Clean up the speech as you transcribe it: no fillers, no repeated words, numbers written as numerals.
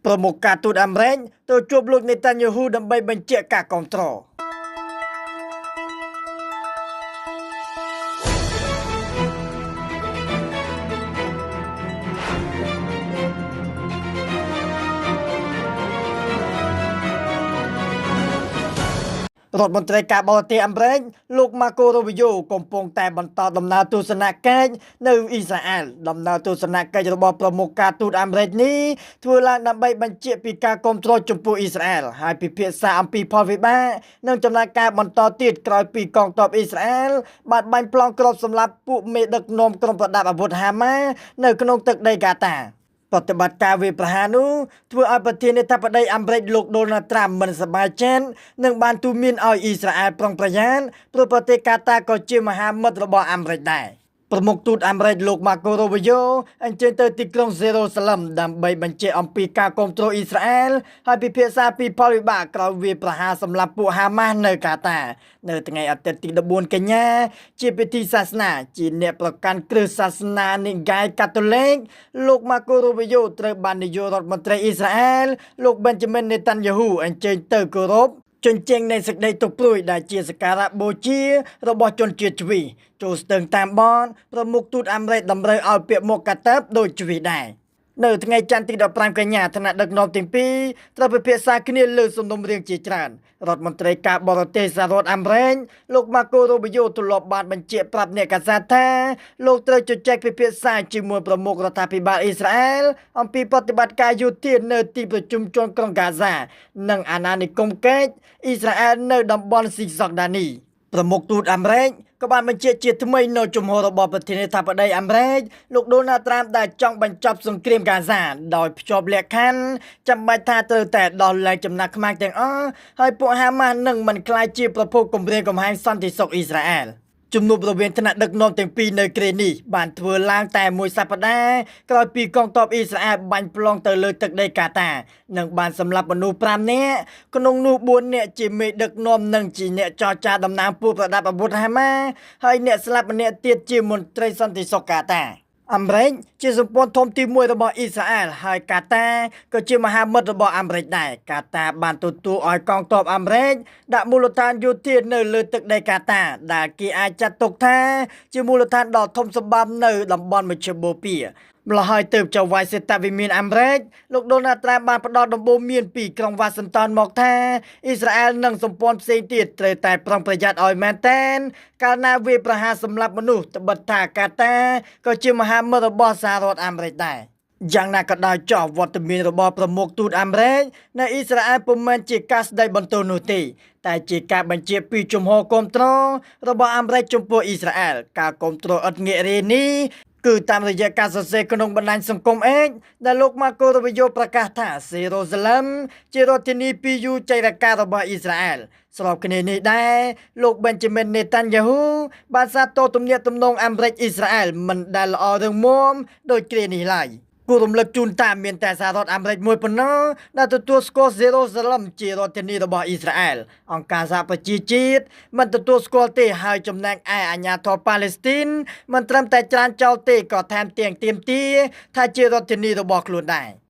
ប្រមុខការទូតអាមេរិកទៅជួបលោកនេតាញ៉ាហ៊ូដើម្បីបញ្ជាក់ការគាំទ្ររដ្ឋមន្ត្រីការបរទេសអាមេរិកលោក Marco Rubio កំពុងតែបន្តដំណើរទស្សនកិច្ចនៅអ៊ីស្រាអែលដំណើរទស្សនកិច្ចរបស់ប្រមុខការទូតអាមេរិកនេះធ្វើឡើងដើម្បីបញ្ជាក់ពីការគាំទ្រចំពោះអ៊ីស្រាអែលហើយពិភាក្សាអំពីផលវិបាកនិងចំណាត់ការបន្តទៀតក្រោយពីកងទ័ពអ៊ីស្រាអែលបានបាញ់ប្លង់គ្រាប់សម្លាប់ពួកមេដឹកនាំក្រុមប្រដាប់អាវុធហាម៉ានៅក្នុងទឹកដីកាតាប្រតិបត្តិការវាយប្រហារនោះធ្វើឲ្យប្រធានាធិបតីអាមេរិកលោក Donald Trump មិនសប្បាយចិត្តនិងបានទូន្មានឲ្យអ៊ីស្រាអែលប្រុងប្រយ័ត្នព្រោះប្រទេសកាតាក៏ជាមហាមិត្តរបស់អាមេរិកដែរប្រមុខទូតអាមេរិកលោក Marco Rubio អញ្ជើញទៅទីក្រុងយេរូសាឡឹមដើម្បីបញ្ជាក់អំពីការគាំទ្រអ៊ីស្រាអែលហើយពិភាក្សាពីផលវិបាកក្រោយវាយប្រហារសម្លាប់ពួកហាម៉ាស់នៅកាតានៅថ្ងៃអាទិត្យទី14កញ្ញាជាពិធីសាសនាជាអ្នកប្រកាន់គ្រឹះសាសនានិកាយកាតូលិកលោក Marco Rubio ត្រូវបាននាយករដ្ឋមន្ត្រីអ៊ីស្រាអែលលោក Benjamin Netanyahu អញ្ជើញទៅគោរពជញ្ជាំងនៃសេចក្តីទុក្ខព្រួយដែលជាសក្ការៈបូជារបស់ជនជាតិជ្វីចូលស្ទឹងតាមបនប្រមុខទូតអាមេរិកតម្រូវឲ្យពាក្យមកកាតាបដូចជ្វីដែរនៅថ្ងៃច័ន្ទទី15កញ្ញាថ្នាក់ដឹកនាំទាំងពីរត្រូវពិភាក្សាគ្នាលើសំណុំរឿងជាច្រើនរដ្ឋមន្ត្រីការបរទេសសហរដ្ឋអាមេរិកលោក Marco Rubio ទម្លាប់បានបញ្ជាក់ប្រាប់អ្នកកាសែតថាលោកត្រូវជជែកពិភាក្សាជាមួយប្រមុខរដ្ឋាភិបាលអ៊ីស្រាអែលអំពីប្រតិបត្តិការយោធានៅទីប្រជុំជាន់ក្រុងកាហ្សានិងអាណានិគមកិច្ចអ៊ីស្រាអែលនៅតំបន់ស៊ីសក់ដានីប្រមុខទូតអាមេរិកក៏បានបញ្ជាក់ជាថ្មីនៅជំហររបស់ប្រធានាធិបតីអាមេរិកលោក Donald Trump ដែលចង់បញ្ចប់សង្គ្រាមកាហ្សាដោយភ្ជាប់លក្ខខណ្ឌចាំបាច់ថាត្រូវតែដោះលែងចំណាក់ខ្មាំងទាំងអស់ហើយពួកហាម៉ាស់នឹងមិនក្លាយជាប្រភពគំរាមកំហែងសន្តិសុខអ៊ីស្រាអែលជំនួបរវាងថ្នាក់ដឹកនាំទាំងពីរនៅគ្រានេះបានធ្វើឡើងតែមួយសប្តាហ៍ក្រោយពីកងទ័ពអ៊ីស្រាអែលបាញ់ប្លង់ទៅលើទឹកដីកាតានិងបានសម្លាប់មនុស្ស5នាក់ក្នុងនោះ4នាក់ជាមេដឹកនាំនិងជាអ្នកចរចាតំណាងពួកប្រដាប់អាវុធហាម៉ាហើយអ្នកស្លាប់ម្នាក់ទៀតជាមន្ត្រីសន្តិសុខកាតាអាមេរិកជាសម្ព័ន្ធធំទី1របស់អ៊ីស្រាអែលហើយកាតាក៏ជាមហាមិត្តរបស់អាមេរិកដែរកាតាបានទទួលឲ្យកងទ័ពអាមេរិកដាក់មូលដ្ឋានយោធានៅលើទឹកដីកាតាដែលគេអាចចាត់ទុកថាជាមូលដ្ឋានដ៏ធំសម្បើមនៅតំបន់មជ្ឈបូព៌ាម្ល៉េះហើយទើបចៅហ្វាយសេតាវិមានអាមេរិកលោក Donald Trump បានផ្ដល់ដំបូន្មានពីក្រុងវ៉ាស៊ីនតោនមកថាអ៊ីស្រាអែលនិងសម្ព័ន្ធផ្សេងទៀតត្រូវតែប្រុងប្រយ័ត្នឲ្យមែនទែនកាលណាវាយប្រហារសម្លាប់មនុស្សត្បិតថាកាតាក៏ជាមហាមិត្តរបស់សហរដ្ឋអាមេរិកដែរយ៉ាងណាក៏ដោយចោះវត្តមានរបស់ប្រមុខទូតអាមេរិកនៅអ៊ីស្រាអែលពុំមែនជាការស្ដីបន្ទោសនោះទេតែជាការបញ្ជាក់ពីជំហរគាំទ្ររបស់អាមេរិកចំពោះអ៊ីស្រាអែលការគាំទ្រឥតងាករាយនេះគឺតាមរយៈការសរសេរក្នុងបណ្ដាញសង្គម X ដែលលោក Marco Rubio ប្រកាសថាយេរូសាឡឹមជារដ្ឋធានីពីរយូរចៃរការបស់អ៊ីស្រាអែលស្របគ្នានេះដែរលោក Benjamin Netanyahu បានសាទរទំនាក់ទំនងអាមេរិកអ៊ីស្រាអែលមិនដែលល្អរឹងមាំដូចគ្រានេះឡើយគួររំលឹកជូនថាមានតែសហរដ្ឋអាមេរិកមួយប៉ុណ្ណោះដែលទទួលស្គាល់យេរូសាឡឹមជារដ្ឋធានីរបស់អ៊ីស្រាអែលអង្គការសហប្រជាជាតិមិនទទួលស្គាល់ទេហើយចំណែកឯអាញាធរប៉ាឡេស្ទីនមិនត្រឹមតែច្រានចោលទេក៏ថែមទាំងទាមទារថាជារដ្ឋធានីរបស់ខ្លួនដែរ